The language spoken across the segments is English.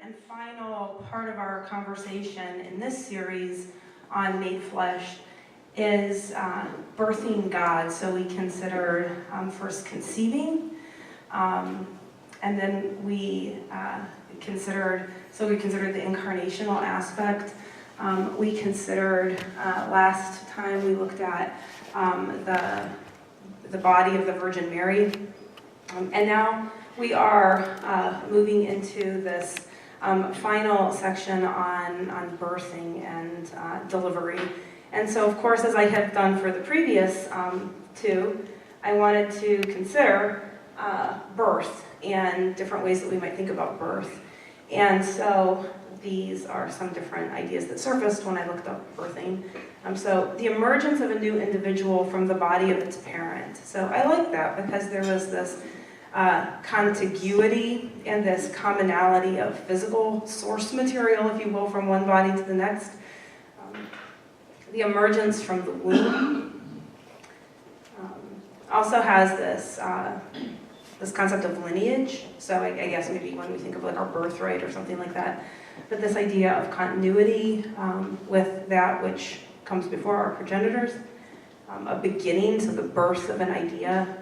and final part of our conversation in this series on Made Flesh is birthing God. So we considered first conceiving, and then we considered the incarnational aspect. We considered, last time we looked at the body of the Virgin Mary. And now we are moving into this final section on birthing and delivery. And so, of course, as I have done for the previous two, I wanted to consider birth and different ways that we might think about birth. And so these are some different ideas that surfaced when I looked up birthing. So the emergence of a new individual from the body of its parent. So I like that because there was this contiguity and this commonality of physical source material, if you will, from one body to the next. The emergence from the womb also has this concept of lineage. So I guess maybe when we think of like our birthright or something like that, but this idea of continuity with that which comes before our progenitors, a beginning, so the birth of an idea,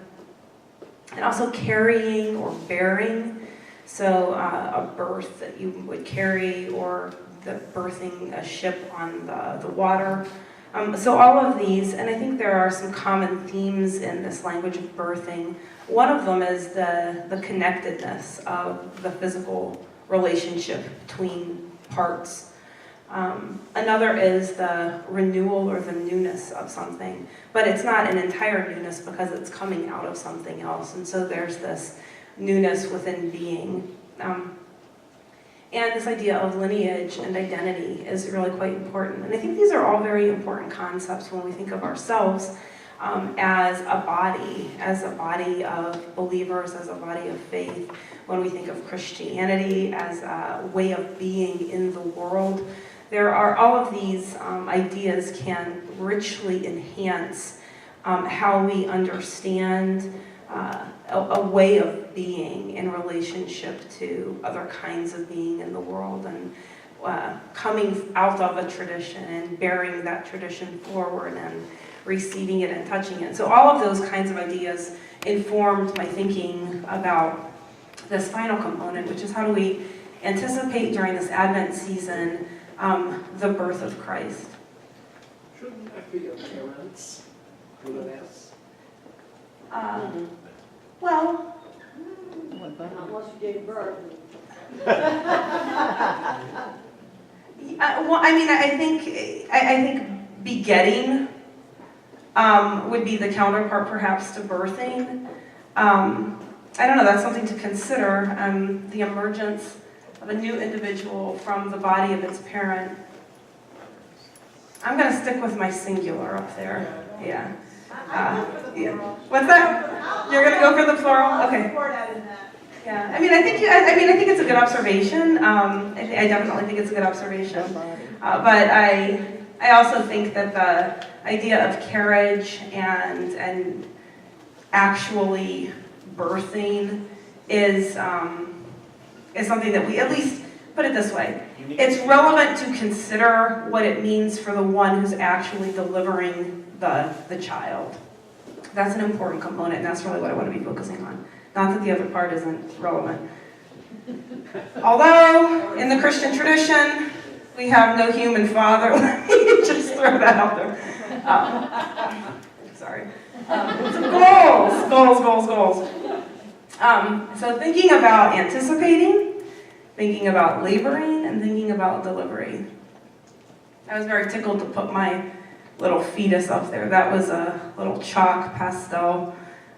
and also carrying or bearing, so a birth that you would carry, or the birthing a ship on the water. So all of these, and I think there are some common themes in this language of birthing. One of them is the connectedness of the physical relationship between parts. Another is the renewal or the newness of something, but it's not an entire newness because it's coming out of something else, and so there's this newness within being. And this idea of lineage and identity is really quite important, and I think these are all very important concepts when we think of ourselves as a body of believers, as a body of faith, when we think of Christianity as a way of being in the world. There are all of these ideas can richly enhance how we understand a way of being in relationship to other kinds of being in the world, and coming out of a tradition and bearing that tradition forward and receiving it and touching it. So all of those kinds of ideas informed my thinking about this final component, which is how do we anticipate during this Advent season the birth of Christ. Shouldn't that be your parents who would ask? Well, unless you gave birth. Well, I mean, I think begetting would be the counterpart, perhaps, to birthing. I don't know. That's something to consider. The emergence of a new individual from the body of its parent. I'm going to stick with my singular up there. Yeah. Yeah. What's that? You're going to go for the plural? Okay. Yeah. I mean, I think it's a good observation. I definitely think it's a good observation. But I also think that the idea of carriage and actually birthing is something that we, at least put it this way, it's relevant to consider what it means for the one who's actually delivering the child. That's an important component, and that's really what I want to be focusing on. Not that the other part isn't relevant. Although, in the Christian tradition, we have no human father. Let me just throw that out there. Sorry. Goals. So thinking about anticipating, thinking about laboring, and thinking about delivery. I was very tickled to put my little fetus up there. That was a little chalk pastel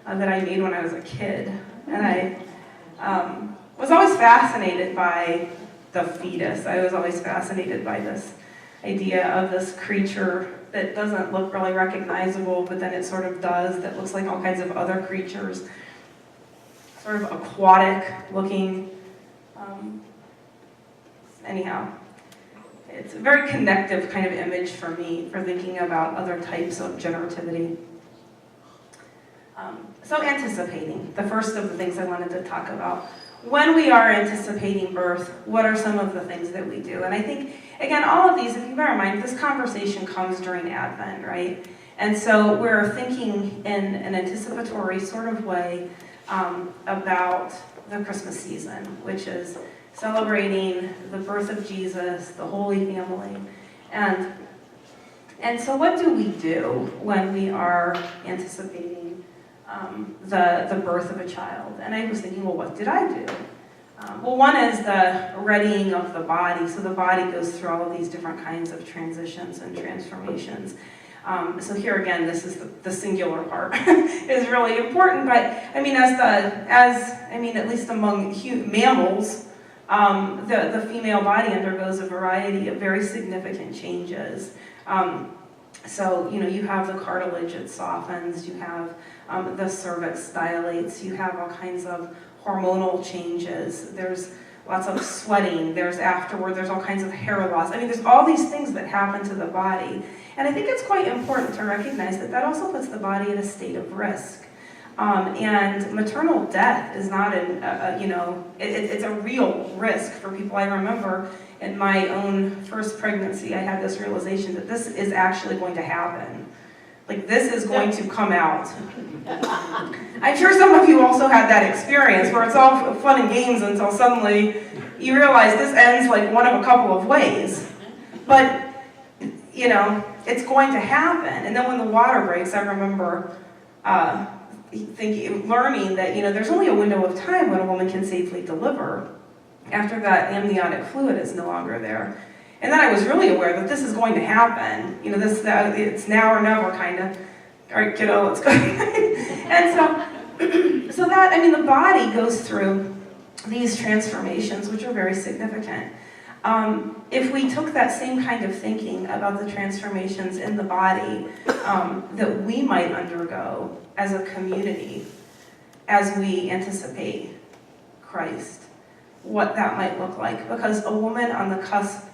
that I made when I was a kid. And I was always fascinated by the fetus. I was always fascinated by this idea of this creature that doesn't look really recognizable, but then it sort of does, that looks like all kinds of other creatures. Sort of aquatic looking. Anyhow, it's a very connective kind of image for me for thinking about other types of generativity. So anticipating, the first of the things I wanted to talk about when we are anticipating birth, what are some of the things that we do? And I think, again, all of these, if you bear in mind, this conversation comes during Advent, right? And so we're thinking in an anticipatory sort of way about the Christmas season, which is celebrating the birth of Jesus, the Holy Family. And so what do we do when we are anticipating the birth of a child? And I was thinking, well, what did I do? Well, one is the readying of the body. So the body goes through all of these different kinds of transitions and transformations. So here again, this is the singular part is really important. But I mean, at least among mammals, the female body undergoes a variety of very significant changes. So, you have the cartilage, it softens, you have the cervix dilates, you have all kinds of hormonal changes, there's lots of sweating, there's all kinds of hair loss. I mean, there's all these things that happen to the body. And I think it's quite important to recognize that also puts the body in a state of risk. And maternal death is not it's a real risk for people. I remember in my own first pregnancy, I had this realization that this is actually going to happen. Like, this is going to come out. I'm sure some of you also had that experience where it's all fun and games until suddenly you realize this ends like one of a couple of ways. But, it's going to happen. And then when the water breaks, I remember learning that, there's only a window of time when a woman can safely deliver after that amniotic fluid is no longer there. And then I was really aware that this is going to happen. It's now or never kind of. All right, kiddo, let's go. And so the body goes through these transformations, which are very significant. If we took that same kind of thinking about the transformations in the body that we might undergo as a community as we anticipate Christ, what that might look like. Because a woman on the cusp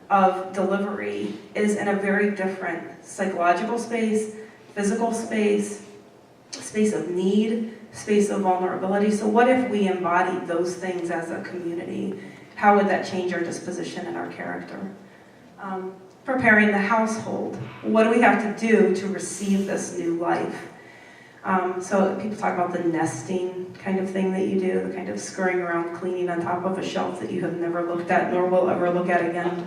of delivery is in a very different psychological space, physical space, space of need, space of vulnerability. So what if we embodied those things as a community? How would that change our disposition and our character? Preparing the household. What do we have to do to receive this new life? So people talk about the nesting kind of thing that you do, the kind of scurrying around, cleaning on top of a shelf that you have never looked at nor will ever look at again.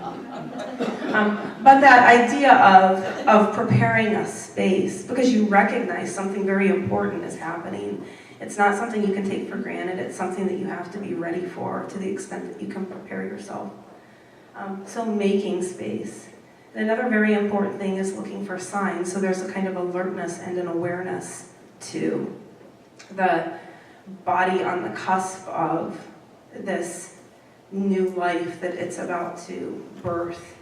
But that idea of preparing a space, because you recognize something very important is happening. It's not something you can take for granted. It's something that you have to be ready for to the extent that you can prepare yourself. So making space. And another very important thing is looking for signs. So there's a kind of alertness and an awareness to the body on the cusp of this new life that it's about to birth,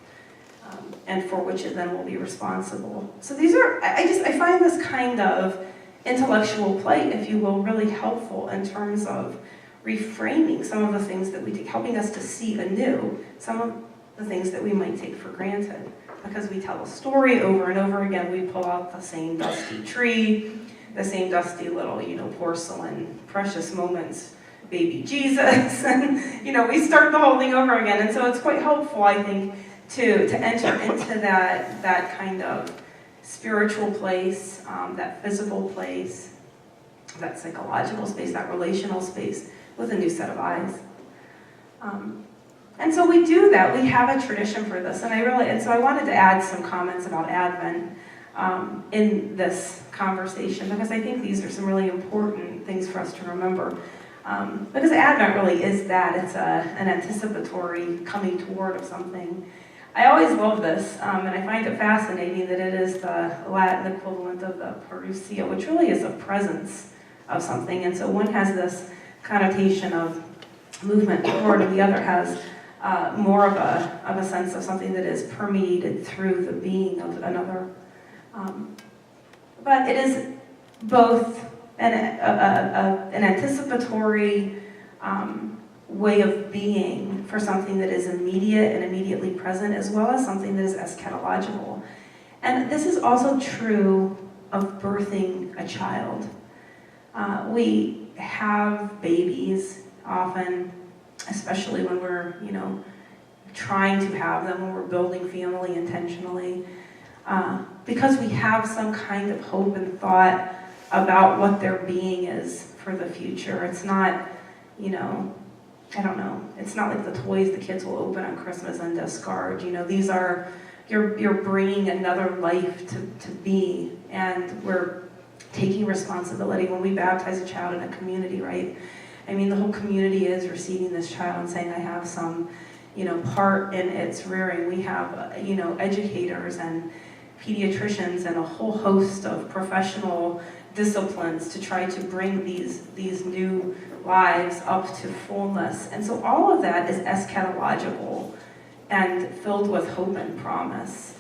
and for which it then will be responsible. So these are, I find this kind of intellectual play, if you will, really helpful in terms of reframing some of the things that we take, helping us to see anew some of the things that we might take for granted. Because we tell a story over and over again, we pull out the same dusty tree, the same dusty little, porcelain, precious moments, baby Jesus, and, we start the whole thing over again. And so it's quite helpful, I think, to enter into that kind of spiritual place, that physical place, that psychological space, that relational space with a new set of eyes. And so we do that. We have a tradition for this, and so I wanted to add some comments about Advent in this conversation, because I think these are some really important things for us to remember. Because Advent really is that. It's an anticipatory coming toward of something. I always love this, and I find it fascinating that it is the Latin equivalent of the parousia, which really is a presence of something. And so one has this connotation of movement toward, and the other has more of a sense of something that is permeated through the being of another. But it is both an anticipatory way of being for something that is immediate and immediately present, as well as something that is eschatological. And this is also true of birthing a child. We have babies often, especially when we're, trying to have them, when we're building family intentionally, because we have some kind of hope and thought about what their being is for the future. It's not, I don't know, it's not like the toys the kids will open on Christmas and discard. These are, you're bringing another life to be, and we're taking responsibility when we baptize a child in a community, right? I mean, the whole community is receiving this child and saying, I have some, part in its rearing. We have, educators and pediatricians and a whole host of professional disciplines to try to bring these new lives up to fullness. And so all of that is eschatological and filled with hope and promise.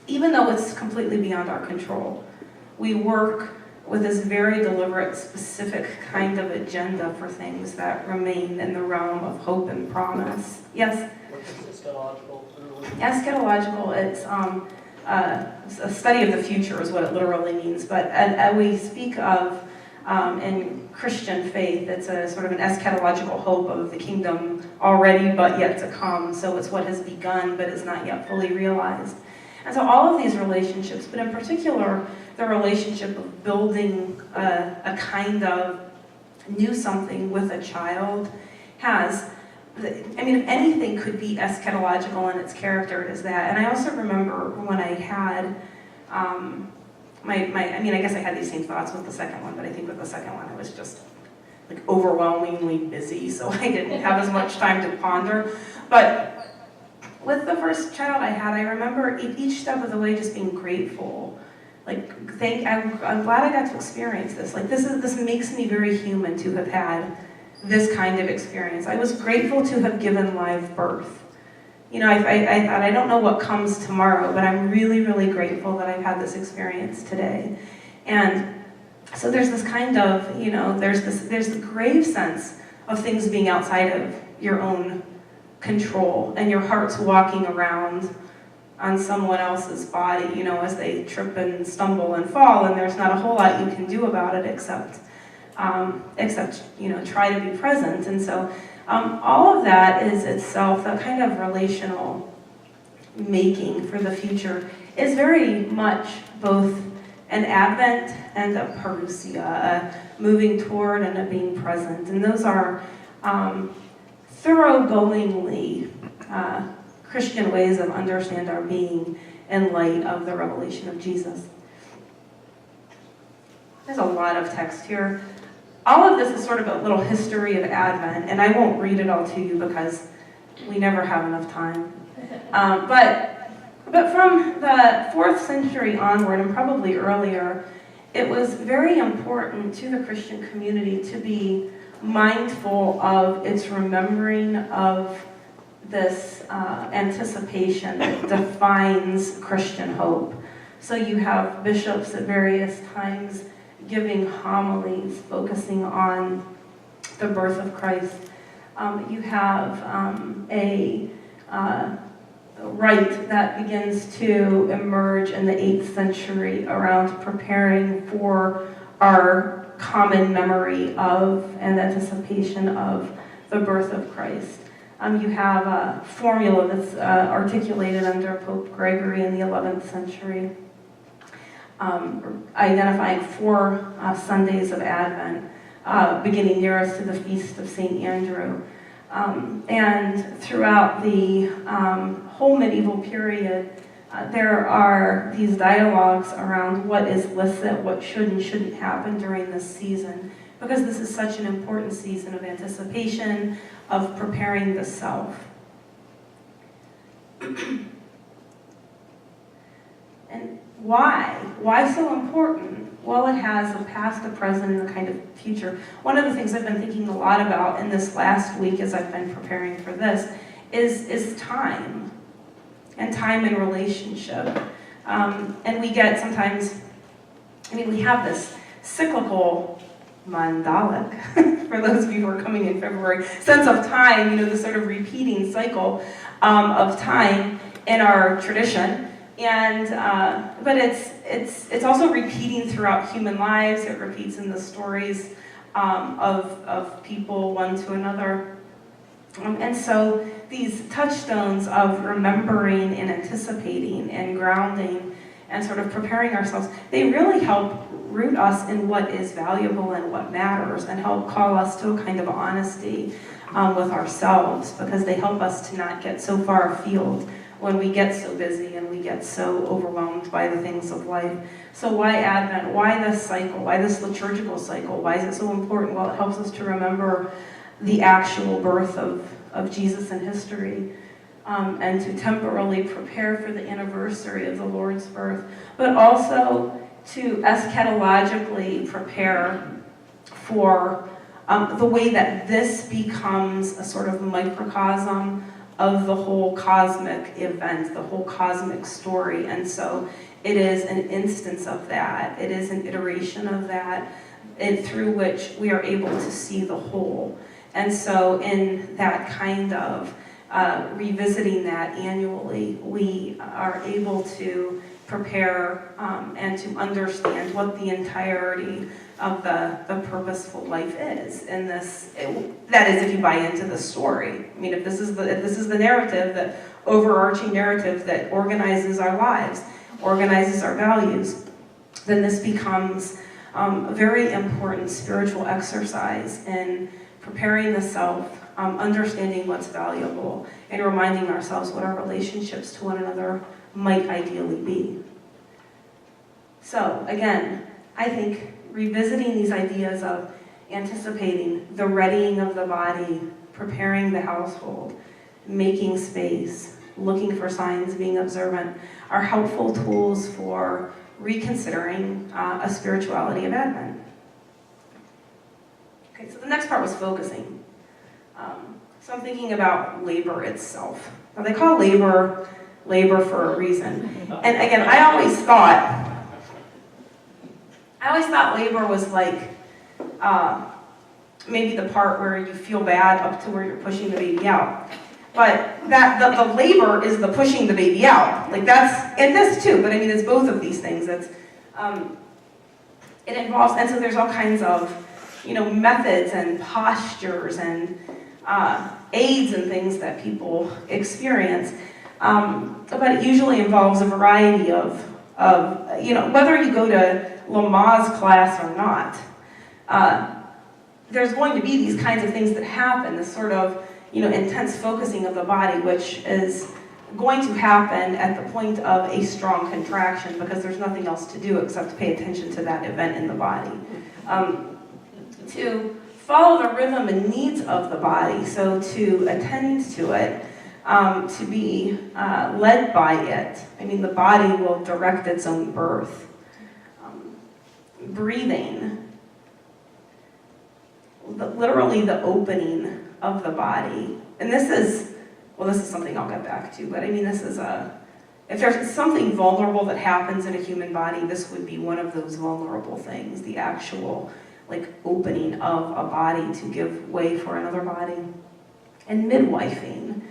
Even though it's completely beyond our control, we work with this very deliberate, specific kind of agenda for things that remain in the realm of hope and promise. Yes? What's eschatological? Eschatological, it's a study of the future is what it literally means, but we speak of, in Christian faith, it's a sort of an eschatological hope of the kingdom already but yet to come. So it's what has begun but is not yet fully realized. And so all of these relationships, but in particular, the relationship of building a kind of new something with a child has, if anything could be eschatological in its character, it is that. And I also remember when I had I guess I had these same thoughts with the second one, but I think with the second one I was just like overwhelmingly busy, so I didn't have as much time to ponder. But with the first child I had, I remember each step of the way just being grateful. Like, I'm glad I got to experience this. Like, this makes me very human to have had this kind of experience. I was grateful to have given live birth. I thought, I don't know what comes tomorrow, but I'm really, really grateful that I've had this experience today. And so there's this kind of, there's the grave sense of things being outside of your own control, and your heart's walking around on someone else's body, as they trip and stumble and fall, and there's not a whole lot you can do about it except try to be present. And so all of that is itself, that kind of relational making for the future is very much both an advent and a parousia, a moving toward and a being present. And those are thoroughgoingly Christian ways of understand our being in light of the revelation of Jesus. There's a lot of text here. All of this is sort of a little history of Advent, and I won't read it all to you because we never have enough time. But from the 4th century onward, and probably earlier, it was very important to the Christian community to be mindful of its remembering of this anticipation that defines Christian hope. So you have bishops at various times giving homilies focusing on the birth of Christ. You have a rite that begins to emerge in the 8th century around preparing for our common memory of and anticipation of the birth of Christ. You have a formula that's articulated under Pope Gregory in the 11th century, identifying 4 Sundays of Advent, beginning nearest to the feast of St. Andrew. And throughout the whole medieval period, there are these dialogues around what is licit, what should and shouldn't happen during this season, because this is such an important season of anticipation, of preparing the self. And why? Why so important? Well, it has a past, a present, and a kind of future. One of the things I've been thinking a lot about in this last week as I've been preparing for this is time, and time in relationship. And we get sometimes, we have this cyclical, mandalic, for those of you who are coming in February, sense of time, the sort of repeating cycle of time in our tradition. And but it's also repeating throughout human lives. It repeats in the stories of people one to another. And so these touchstones of remembering and anticipating and grounding and sort of preparing ourselves, they really help root us in what is valuable and what matters, and help call us to a kind of honesty with ourselves, because they help us to not get so far afield when we get so busy and we get so overwhelmed by the things of life. So why Advent? Why this cycle? Why this liturgical cycle? Why is it so important? Well, it helps us to remember the actual birth of Jesus in history, and to temporarily prepare for the anniversary of the Lord's birth, but also to eschatologically prepare for the way that this becomes a sort of microcosm of the whole cosmic event, the whole cosmic story. And so it is an instance of that. It is an iteration of that, through which we are able to see the whole. And so in that kind of revisiting that annually, we are able to prepare and to understand what the entirety of the purposeful life is in this. That is, if you buy into the story. I mean, if this is the narrative, the overarching narrative that organizes our lives, organizes our values, then this becomes a very important spiritual exercise in preparing the self, understanding what's valuable, and reminding ourselves what our relationships to one another might ideally be. So again, I think revisiting these ideas of anticipating the readying of the body, preparing the household, making space, looking for signs, being observant, are helpful tools for reconsidering a spirituality of Advent. Okay, so the next part was focusing. So I'm thinking about labor itself. Now they call labor for a reason. And again, I always thought labor was like maybe the part where you feel bad up to where you're pushing the baby out. But that the labor is the pushing the baby out. Like that's, and this too, but I mean it's both of these things. It's it involves, and so there's all kinds of, methods and postures and aids and things that people experience. But it usually involves a variety of whether you go to Lamaze class or not, there's going to be these kinds of things that happen, this sort of, intense focusing of the body, which is going to happen at the point of a strong contraction, because there's nothing else to do except to pay attention to that event in the body. To follow the rhythm and needs of the body, so to attend to it, to be led by it. I mean, the body will direct its own birth. Breathing, literally the opening of the body. And this is something I'll get back to, but I mean, if there's something vulnerable that happens in a human body, this would be one of those vulnerable things, the actual opening of a body to give way for another body. And midwifing.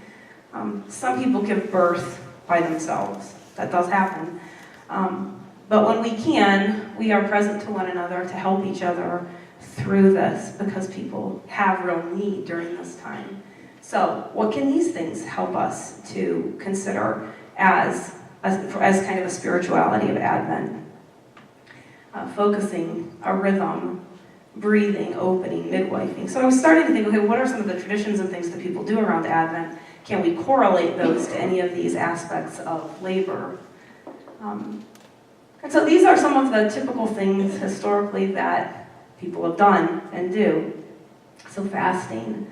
Some people give birth by themselves. That does happen. But when we can, we are present to one another to help each other through this, because people have real need during this time. So what can these things help us to consider as kind of a spirituality of Advent? Focusing, a rhythm, breathing, opening, midwifing. So I was starting to think, okay, what are some of the traditions and things that people do around Advent? Can we correlate those to any of these aspects of labor? And so these are some of the typical things historically that people have done and do. So fasting,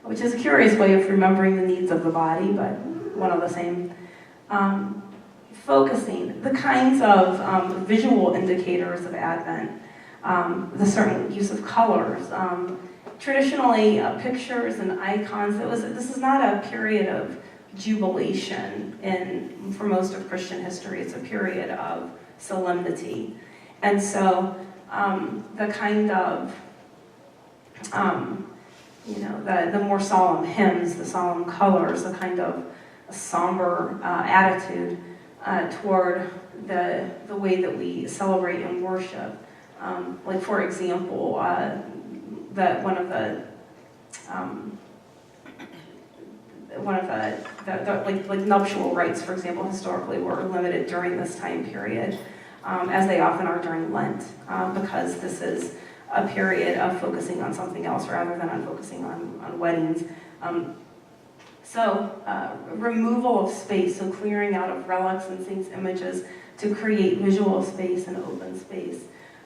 which is a curious way of remembering the needs of the body, but one of the same. Focusing, the kinds of visual indicators of Advent, the certain use of colors, traditionally pictures and icons. This is not a period of jubilation for most of Christian history. It's a period of solemnity. And so the kind of, the more solemn hymns, the solemn colors, the kind of somber attitude toward the way that we celebrate and worship. For example, like nuptial rites, for example, historically were limited during this time period, as they often are during Lent, because this is a period of focusing on something else rather than on focusing on weddings. Removal of space, so clearing out of relics and saints' images to create visual space and open space.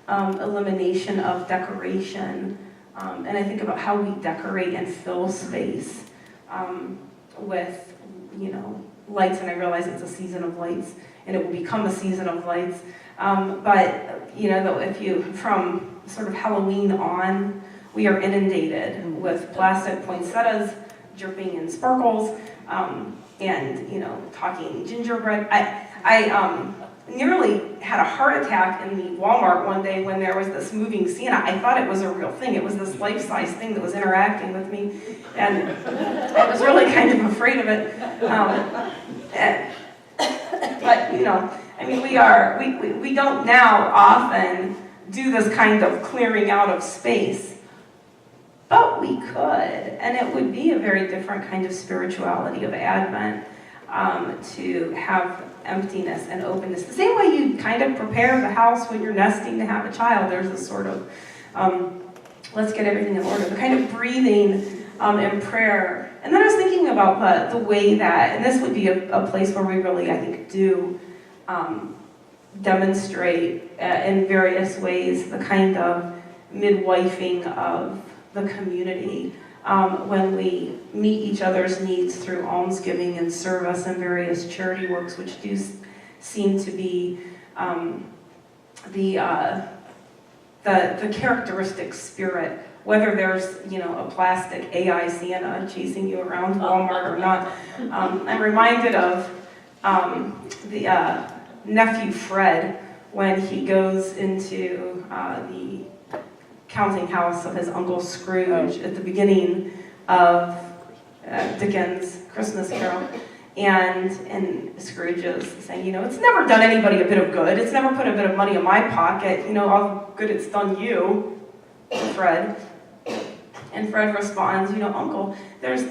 Elimination of decoration, and I think about how we decorate and fill space with, lights, and I realize it's a season of lights, and it will become a season of lights. If you, from sort of Halloween on, we are inundated with plastic poinsettias dripping in sparkles, and talking gingerbread. I nearly had a heart attack in the Walmart one day when there was this moving Santa. I thought it was a real thing. It was this life-size thing that was interacting with me, and I was really kind of afraid of it. We don't now often do this kind of clearing out of space, but we could, and it would be a very different kind of spirituality of Advent, to have emptiness and openness. The same way you kind of prepare the house when you're nesting to have a child, there's this sort of, let's get everything in order, the kind of breathing and prayer. And then I was thinking about the way that, and this would be a place where we really, I think, do demonstrate in various ways the kind of midwifing of the community, when we meet each other's needs through almsgiving and service and various charity works, which do seem to be the characteristic spirit, whether there's a plastic AI Santa chasing you around Walmart or not. I'm reminded of the nephew Fred when he goes into the counting house of his Uncle Scrooge at the beginning of Dickens' Christmas Carol. And Scrooge is saying, it's never done anybody a bit of good. It's never put a bit of money in my pocket. All the good it's done you, Fred. And Fred responds, Uncle, there's,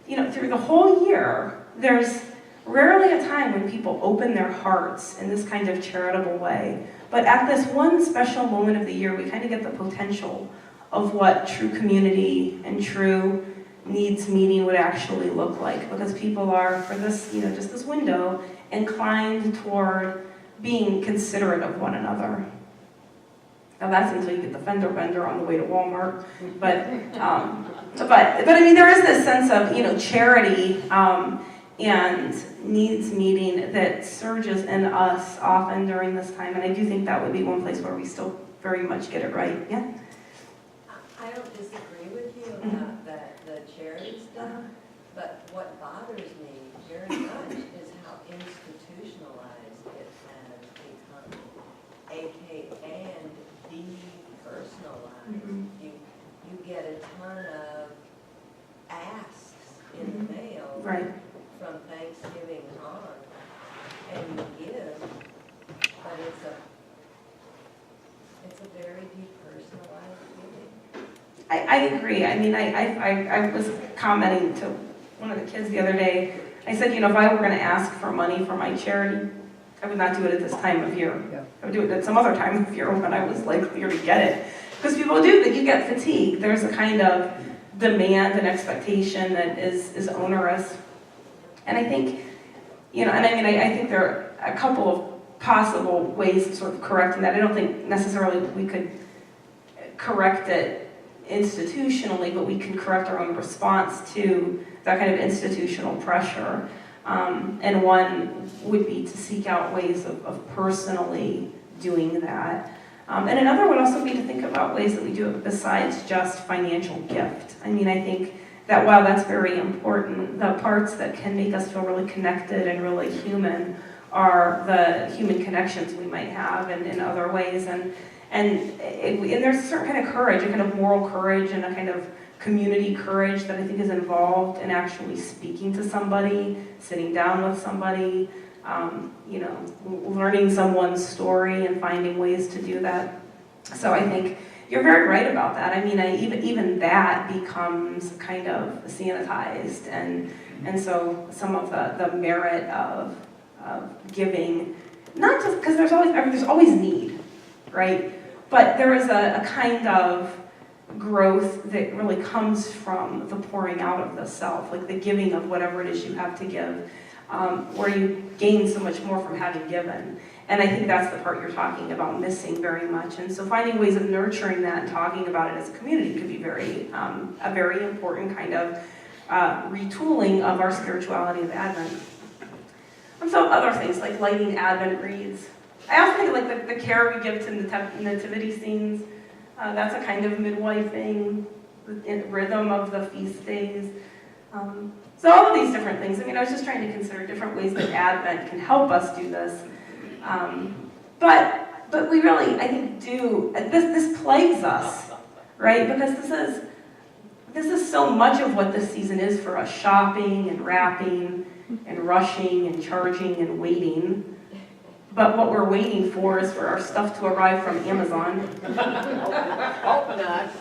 through the whole year, there's rarely a time when people open their hearts in this kind of charitable way. But at this one special moment of the year, we kind of get the potential of what true community and true needs meeting would actually look like, because people are, for this, just this window, inclined toward being considerate of one another. Now that's until you get the fender bender on the way to Walmart, but I mean, there is this sense of charity and needs meeting that surges in us often during this time, and I do think that would be one place where we still very much get it right. Yeah. I don't disagree with you about the charity stuff, but what bothers me very much is how institutionalized it has become, and depersonalized. You get a ton of asks in the mail from Thanksgiving on, and you give, but it's a very depersonalized giving. I agree. I mean, I was commenting to one of the kids the other day. I said, if I were going to ask for money for my charity, I would not do it at this time of year. Yeah. I would do it at some other time of year when I was likelier to get it. Because people do, that you get fatigued. There's a kind of demand and expectation that is onerous. And I think, I think there are a couple of possible ways of sort of correcting that. I don't think necessarily we could correct it institutionally, but we can correct our own response to that kind of institutional pressure. And one would be to seek out ways of personally doing that. And another would also be to think about ways that we do it besides just financial gift. I think that while that's very important, the parts that can make us feel really connected and really human are the human connections we might have and in other ways. And there's a certain kind of courage, a kind of moral courage and a kind of community courage that I think is involved in actually speaking to somebody, sitting down with somebody, learning someone's story and finding ways to do that. So I think you're very right about that. I mean, even that becomes kind of sanitized, and so some of the merit of giving, not just because there's always need, right? But there is a kind of growth that really comes from the pouring out of the self, like the giving of whatever it is you have to give, where you gain so much more from having given. And I think that's the part you're talking about missing very much. And so finding ways of nurturing that and talking about it as a community could be a very important kind of retooling of our spirituality of Advent. And so other things like lighting Advent wreaths. I also think like the care we give to nativity scenes, that's a kind of midwifing rhythm of the feast days. So all of these different things. I mean, I was just trying to consider different ways that Advent can help us do this. But we really, I think, do, this plagues us, right? Because this is so much of what this season is for us, shopping and wrapping and rushing and charging and waiting. But what we're waiting for is for our stuff to arrive from Amazon. Hope not.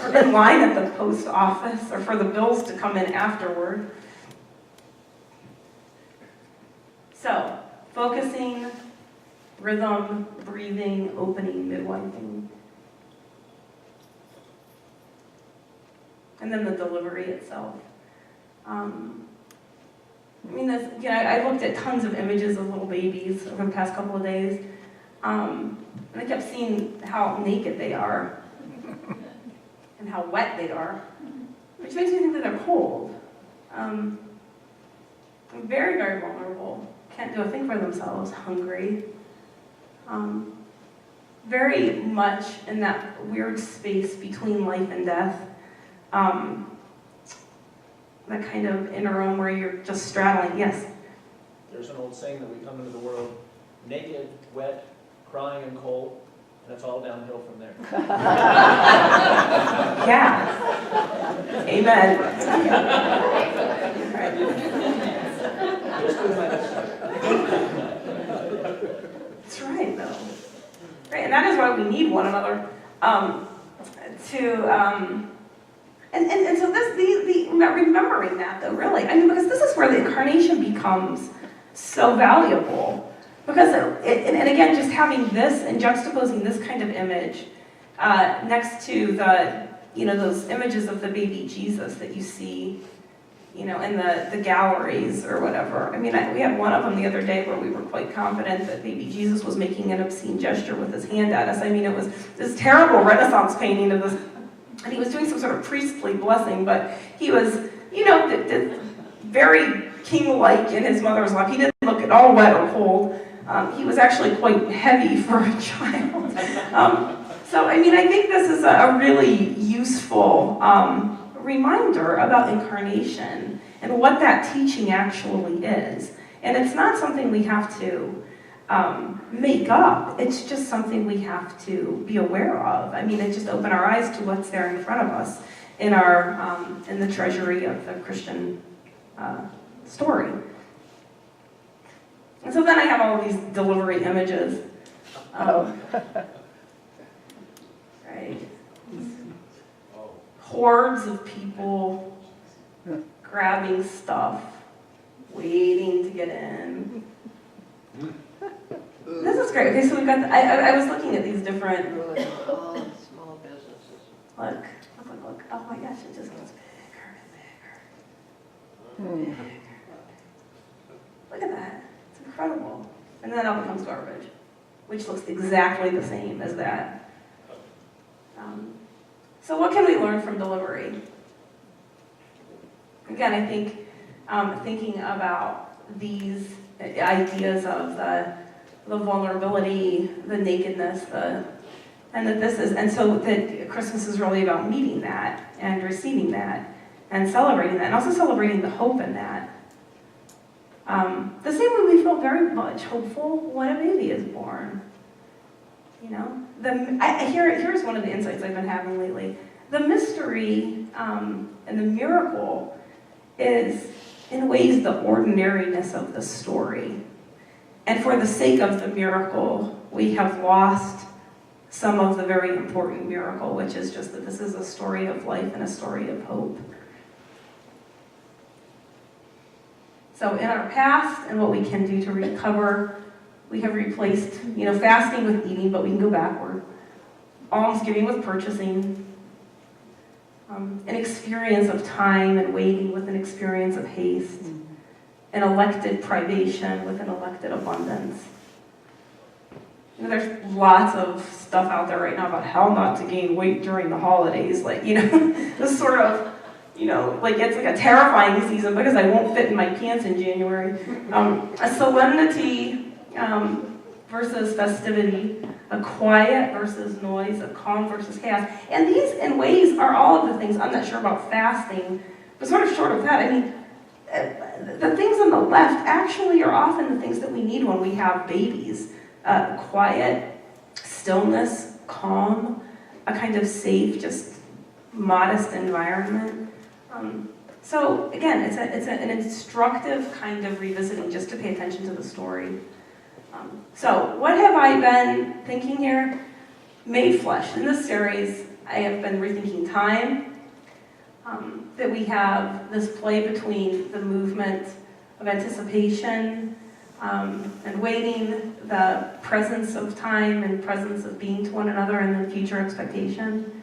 Or in line at the post office, or for the bills to come in afterward. So, focusing, rhythm, breathing, opening, midwifing. And then the delivery itself. I mean, I looked at tons of images of little babies over the past couple of days, and I kept seeing how naked they are and how wet they are, which makes me think that they're cold. Very, very vulnerable. Can't do a thing for themselves. Hungry. Very much in that weird space between life and death. That kind of interim where you're just straddling. Yes? There's an old saying that we come into the world naked, wet, crying, and cold, and it's all downhill from there. Yeah. Amen. That's right, though. Right, and that is why we need one another And so remembering that, though, really, I mean, because this is where the incarnation becomes so valuable. Because, and again, just having this and juxtaposing this kind of image next to those images of the baby Jesus that you see, in the galleries or whatever. I mean, we had one of them the other day where we were quite confident that baby Jesus was making an obscene gesture with his hand at us. I mean, it was this terrible Renaissance painting of this. And he was doing some sort of priestly blessing, but he was, very king-like in his mother's lap. He didn't look at all wet or cold. He was actually quite heavy for a child. So, I mean, I think this is a really useful reminder about incarnation and what that teaching actually is. And it's not something we have to make up. It's just something we have to be aware of. I mean, it just open our eyes to what's there in front of us in our in the treasury of the Christian story. And so then I have all of these delivery images. Right? Hordes of people grabbing stuff, waiting to get in. This is great. Okay, so we've got, I was looking at these different, Really, all small businesses. look. Oh my gosh, it just gets bigger and bigger. Look at that. It's incredible. And then it all becomes garbage, which looks exactly the same as that. So what can we learn from delivery? Again, I think thinking about these ideas of the vulnerability, the nakedness, and so that Christmas is really about meeting that and receiving that and celebrating that, and also celebrating the hope in that. The same way we feel very much hopeful when a baby is born. Here's one of the insights I've been having lately. The mystery and the miracle is, in ways, the ordinariness of the story. And for the sake of the miracle, we have lost some of the very important miracle, which is just that this is a story of life and a story of hope. So in our past and what we can do to recover, we have replaced, fasting with eating, but we can go backward. Almsgiving with purchasing. An experience of time and waiting with an experience of haste. An elected privation with an elected abundance. There's lots of stuff out there right now about how not to gain weight during the holidays. This sort of, it's like a terrifying season because I won't fit in my pants in January. A solemnity versus festivity, a quiet versus noise, a calm versus chaos. And these, in ways, are all of the things. I'm not sure about fasting, but sort of short of that. I mean, the things on the left actually are often the things that we need when we have babies. Quiet, stillness, calm, a kind of safe, just modest environment. So again, it's an instructive kind of revisiting just to pay attention to the story. So what have I been thinking here? Made flesh. In this series, I have been rethinking time, that we have this play between the movement of anticipation and waiting, the presence of time and presence of being to one another, and then future expectation.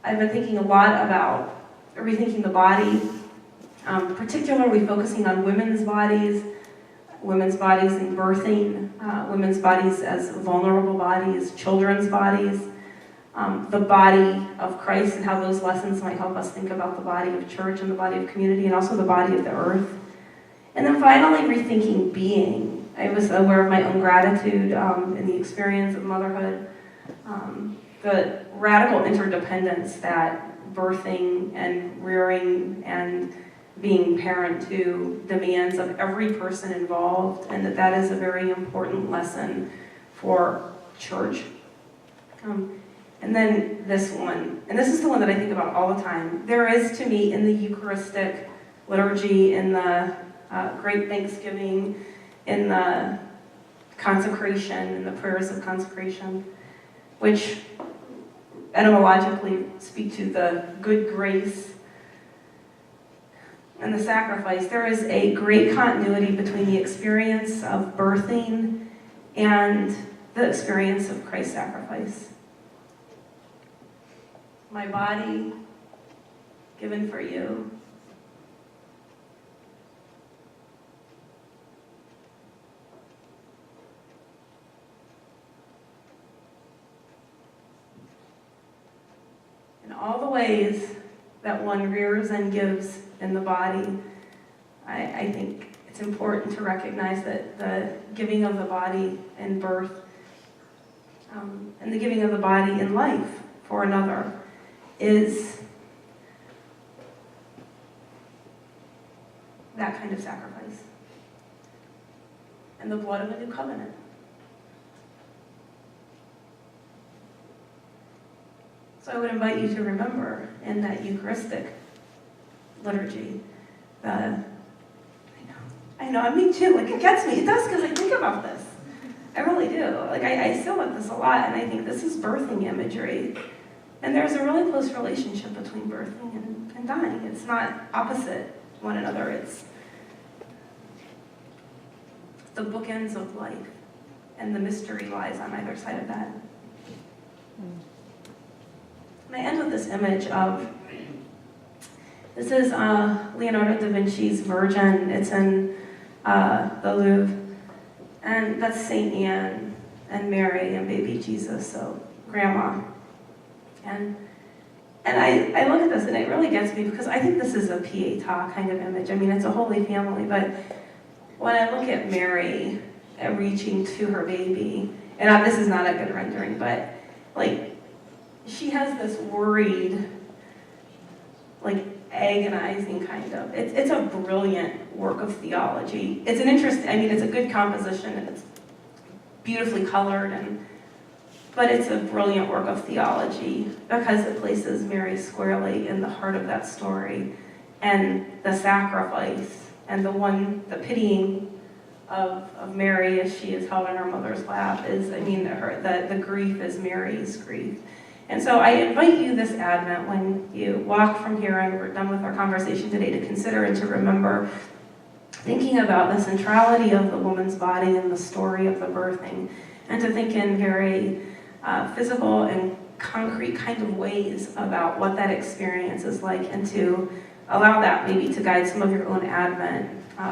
I've been thinking a lot about rethinking the body, particularly focusing on women's bodies in birthing, women's bodies as vulnerable bodies, children's bodies, the body of Christ and how those lessons might help us think about the body of church and the body of community and also the body of the earth. And then finally, rethinking being. I was aware of my own gratitude in the experience of motherhood, the radical interdependence that birthing and rearing and being parent to demands of every person involved, and that is a very important lesson for church. And then this one, and this is the one that I think about all the time. There is, to me, in the Eucharistic liturgy, in the Great Thanksgiving, in the consecration, in the prayers of consecration, which etymologically speak to the good grace and the sacrifice, there is a great continuity between the experience of birthing and the experience of Christ's sacrifice. My body given for you. In all the ways that one rears and gives in the body, I think it's important to recognize that the giving of the body in birth and the giving of the body in life for another is that kind of sacrifice. And the blood of a new covenant. So I would invite you to remember in that Eucharistic liturgy, I know, me too, it gets me, it does, because I think about this. I really do. I still with this a lot, and I think this is birthing imagery. And there's a really close relationship between birthing and dying. It's not opposite one another, it's the bookends of life, and the mystery lies on either side of that. And I end with this image of, this is Leonardo da Vinci's Virgin. It's in the Louvre. And that's St. Anne and Mary and baby Jesus, so grandma. And I look at this and it really gets me because I think this is a Pietà kind of image. I mean, it's a Holy Family, but when I look at Mary reaching to her baby, and this is not a good rendering, but she has this worried, agonizing kind of. It's a brilliant work of theology. It's it's a good composition and it's beautifully colored, but it's a brilliant work of theology because it places Mary squarely in the heart of that story and the sacrifice and the pitying of Mary as she is held in her mother's lap is, I mean, the grief is Mary's grief. And so I invite you this Advent, when you walk from here and we're done with our conversation today, to consider and to remember thinking about the centrality of the woman's body and the story of the birthing, and to think in very physical and concrete kind of ways about what that experience is like, and to allow that maybe to guide some of your own Advent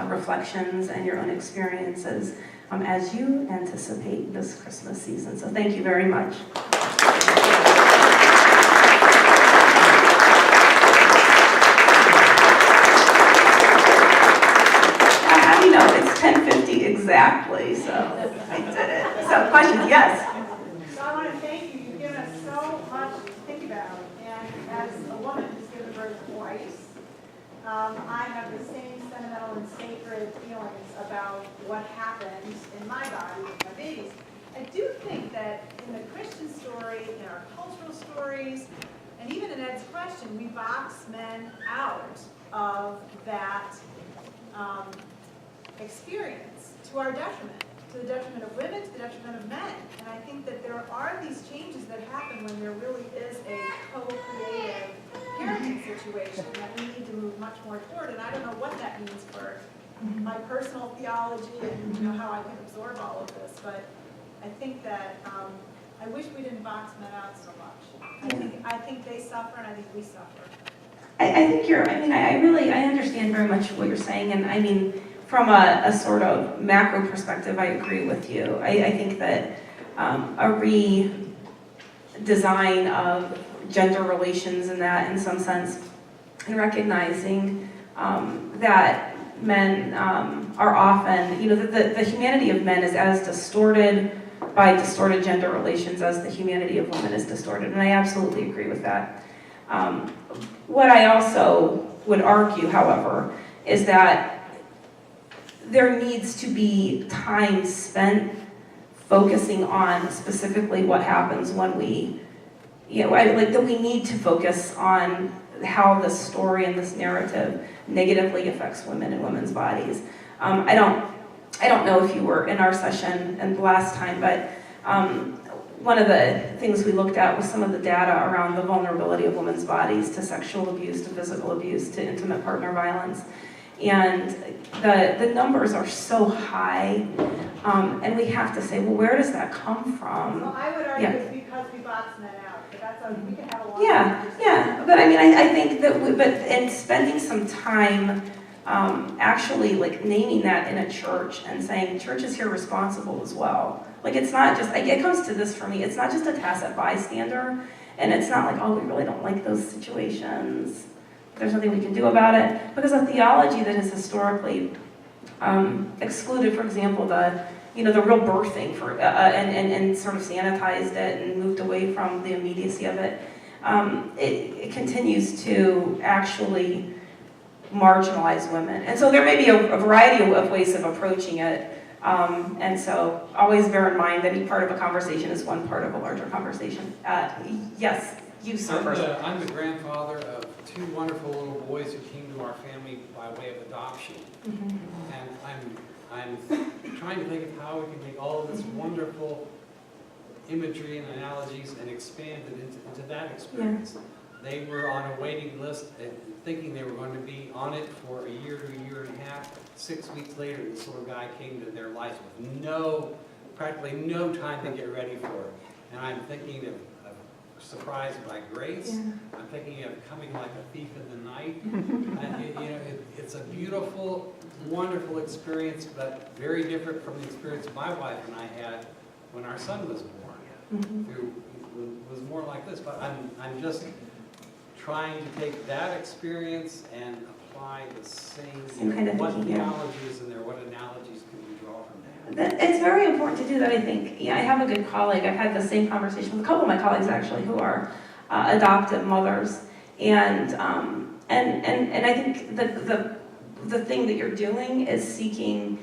reflections and your own experiences as you anticipate this Christmas season. So thank you very much. How do you know? It's 10:50 exactly, so I did it. So questions? Yes? So I want to thank you. You've given us so much to think about. And as a woman who's given birth twice, I have the same sentimental and sacred feelings about what happened in my body with my babies. I do think that in the Christian story, in our cultural stories, and even in Ed's question, we box men out of that experience to our detriment, to the detriment of women, to the detriment of men. And I think that there are these changes that happen when there really is a co-creative parenting situation that we need to move much more toward. And I don't know what that means for my personal theology and how I can absorb all of this, but I think that I wish we didn't box men out so much. I think they suffer, and I think we suffer. I think I understand very much what you're saying, and I mean, from a sort of macro perspective, I agree with you. I think that a redesign of gender relations in that, in some sense, and recognizing that men are often, the humanity of men is as distorted by distorted gender relations as the humanity of women is distorted, and I absolutely agree with that. What I also would argue, however, is that there needs to be time spent focusing on specifically what happens when we, that we need to focus on how this story and this narrative negatively affects women and women's bodies. I don't know if you were in our session and the last time, but one of the things we looked at was some of the data around the vulnerability of women's bodies to sexual abuse, to physical abuse, to intimate partner violence. And the numbers are so high, and we have to say, well, where does that come from? Well, I would argue it's because we box men out, but that's we can have a long Yeah, but I mean, I think that, and spending some time actually like naming that in a church and saying, church is here responsible as well. Like, it's not just, it comes to this for me, it's not just a tacit bystander, and it's not like, oh, we really don't like those situations, there's nothing we can do about it, because a theology that has historically excluded, for example, the real birthing and sort of sanitized it and moved away from the immediacy of it, it continues to actually marginalize women. And so there may be a variety of ways of approaching it, and so always bear in mind that each part of a conversation is one part of a larger conversation. Yes, you, sir, first. I'm the grandfather of two wonderful little boys who came to our family by way of adoption. Mm-hmm. And I'm trying to think of how we can take all of this wonderful imagery and analogies and expand it into that experience. Yeah. They were on a waiting list and thinking they were going to be on it for a year to a year and a half. 6 weeks later, this little guy came to their lives with practically no time to get ready for it. And I'm thinking of surprised by grace. Yeah. I'm thinking of coming like a thief in the night. And it's a beautiful, wonderful experience, but very different from the experience my wife and I had when our son was born, who was more like this. But I'm just trying to take that experience and apply the same kind of what thinking, theology is in there, what analogies can we draw from that? It's very important to do that, I think. I have a good colleague. I've had the same conversation with a couple of my colleagues, actually, who are adoptive mothers. And I think the thing that you're doing is seeking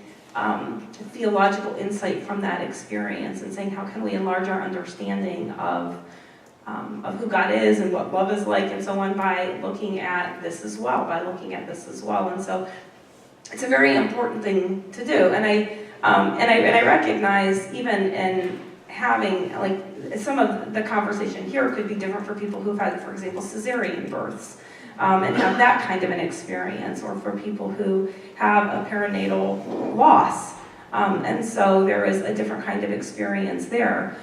theological insight from that experience and saying, how can we enlarge our understanding of who God is and what love is like and so on by looking at this as well, And so it's a very important thing to do. And and I recognize even in having, like, some of the conversation here could be different for people who've had, for example, cesarean births, and have that kind of an experience, or for people who have a perinatal loss. And so there is a different kind of experience there.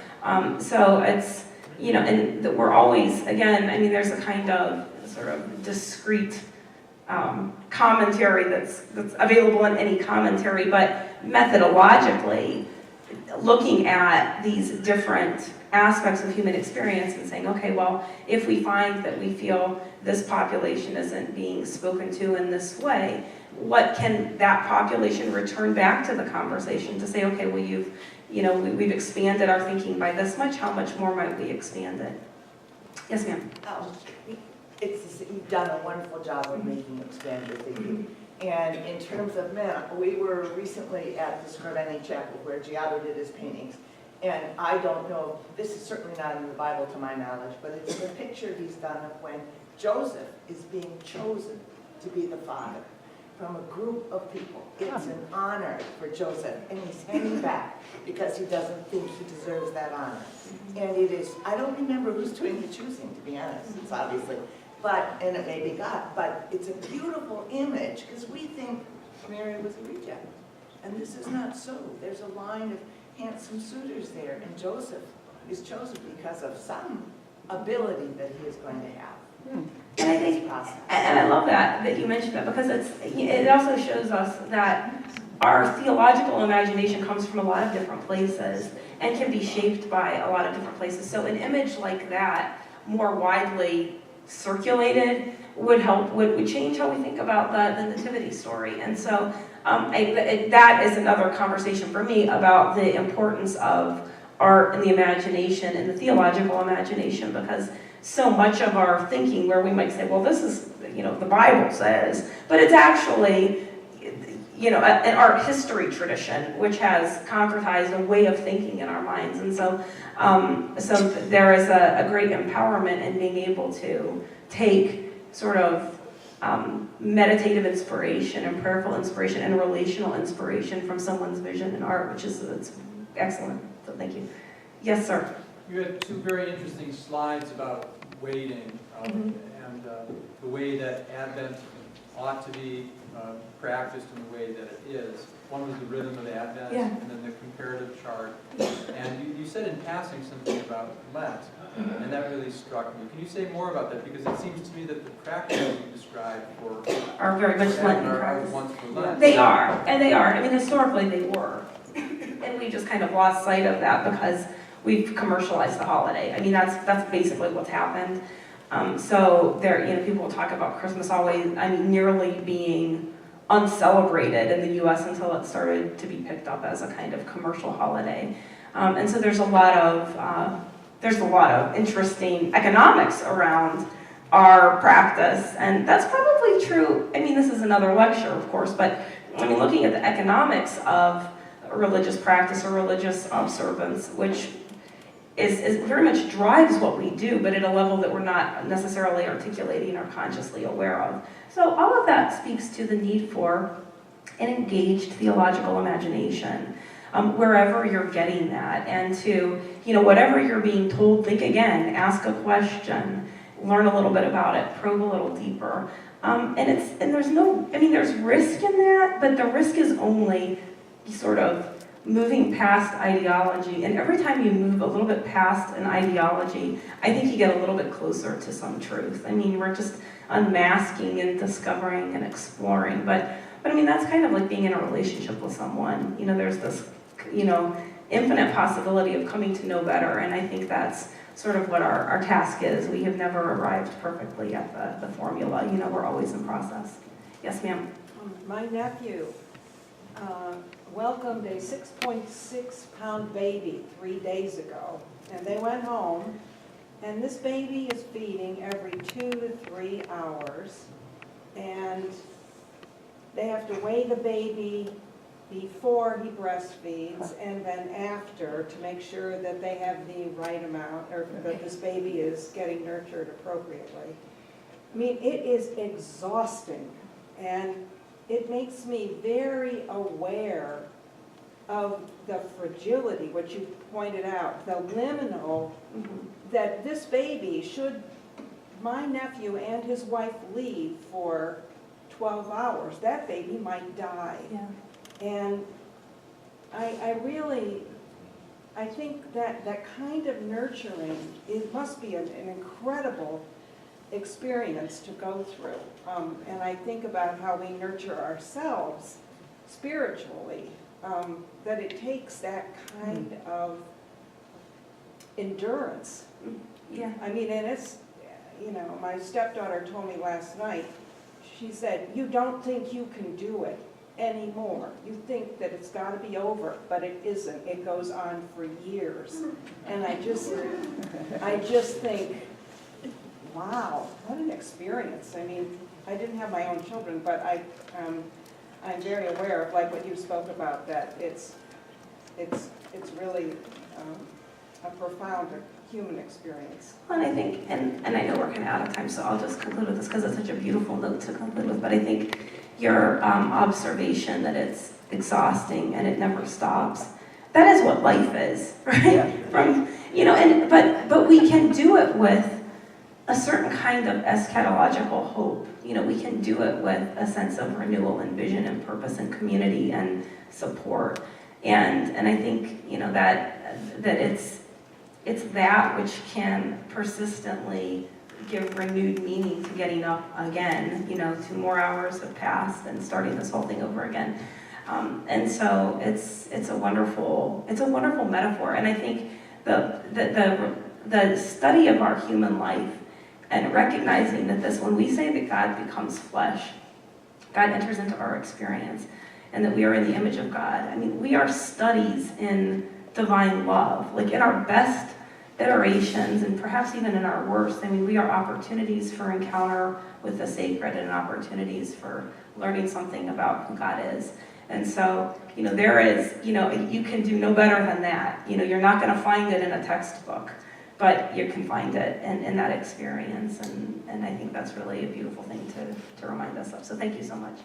So it's, you know, and that we're always, again, I mean, there's a kind of sort of discrete commentary that's available in any commentary, but methodologically, looking at these different aspects of human experience and saying, okay, well, if we find that we feel this population isn't being spoken to in this way, what can that population return back to the conversation to say, okay, well, we've expanded our thinking by this much, how much more might we expand it? Yes, ma'am. You've done a wonderful job of making expand your thinking. And in terms of men, we were recently at the Ursuline Chapel where Giotto did his paintings. And I don't know, this is certainly not in the Bible to my knowledge, but it's the picture he's done of when Joseph is being chosen to be the father from a group of people. It's an honor for Joseph, and he's hanging back because he doesn't think he deserves that honor. And it is, I don't remember who's doing the choosing, to be honest, it's obviously, and it may be God, but it's a beautiful image because we think Mary was a reject. And this is not so. There's a line of handsome suitors there, and Joseph is chosen because of some ability that he is going to have. And I think, and I love that you mentioned that, because it also shows us that our theological imagination comes from a lot of different places and can be shaped by a lot of different places. So an image like that, more widely circulated, would change how we think about the nativity story. And so that is another conversation for me about the importance of art and the imagination and the theological imagination, because so much of our thinking where we might say, well, this is, the Bible says, but it's actually, an art history tradition which has concretized a way of thinking in our minds. And so there is a great empowerment in being able to take sort of meditative inspiration and prayerful inspiration and relational inspiration from someone's vision in art, which is it's excellent. So thank you. Yes, sir. You had two very interesting slides about waiting and the way that Advent ought to be practiced in the way that it is. One was the rhythm of Advent, and then the comparative chart. And you said in passing something about Lent, and that really struck me. Can you say more about that? Because it seems to me that the practices you described are very much Lenten practices. Ones for Lent. They are, and they are. I mean, historically they were. And we just kind of lost sight of that because we've commercialized the holiday. I mean, that's basically what's happened. So there, people will talk about Christmas always, nearly being uncelebrated in the U.S. until it started to be picked up as a kind of commercial holiday. And so there's a lot of interesting economics around our practice, and that's probably true. I mean, this is another lecture, of course, but looking at the economics of religious practice or religious observance, which is very much drives what we do, but at a level that we're not necessarily articulating or consciously aware of. So all of that speaks to the need for an engaged theological imagination, wherever you're getting that, and to, whatever you're being told, think again, ask a question, learn a little bit about it, probe a little deeper. There's risk in that, but the risk is only sort of moving past ideology, and every time you move a little bit past an ideology, I think you get a little bit closer to some truth. We're just unmasking and discovering and exploring, but that's kind of like being in a relationship with someone. There's this, infinite possibility of coming to know better, and I think that's sort of what our task is. We have never arrived perfectly at the formula. We're always in process. Yes, ma'am. My nephew welcomed a 6.6-pound baby 3 days ago, and they went home, and this baby is feeding every 2 to 3 hours, and they have to weigh the baby before he breastfeeds and then after to make sure that they have the right amount, or that this baby is getting nurtured appropriately. It is exhausting, and it makes me very aware of the fragility, what you pointed out, the liminal, that this baby, should my nephew and his wife leave for 12 hours, that baby might die. Yeah. And I think that kind of nurturing, it must be an incredible experience to go through. And I think about how we nurture ourselves spiritually, that it takes that kind of endurance. Yeah. I mean, and it's, you know, my stepdaughter told me last night, she said, you don't think you can do it anymore. You think that it's got to be over, but it isn't. It goes on for years. And I just think, wow, what an experience. I mean, I didn't have my own children, but I'm very aware of, like what you spoke about, that it's really a profound human experience. Well, and I think, and I know we're kind of out of time, so I'll just conclude with this because it's such a beautiful note to conclude with, but I think your observation that it's exhausting and it never stops, that is what life is, right? Yeah. From, you know, and but we can do it with a certain kind of eschatological hope. You know, we can do it with a sense of renewal and vision and purpose and community and support. And I think, you know, that it's that which can persistently give renewed meaning to getting up again. You know, 2 more hours have passed and starting this whole thing over again. And so it's a wonderful metaphor. And I think the study of our human life and recognizing that when we say that God becomes flesh, God enters into our experience, and that we are in the image of God. I mean, we are studies in divine love. Like in our best iterations, and perhaps even in our worst, I mean, we are opportunities for encounter with the sacred and opportunities for learning something about who God is. And so, you know, there is, you know, you can do no better than that. You know, you're not going to find it in a textbook, but you can find it in that experience. And I think that's really a beautiful thing to remind us of. So thank you so much.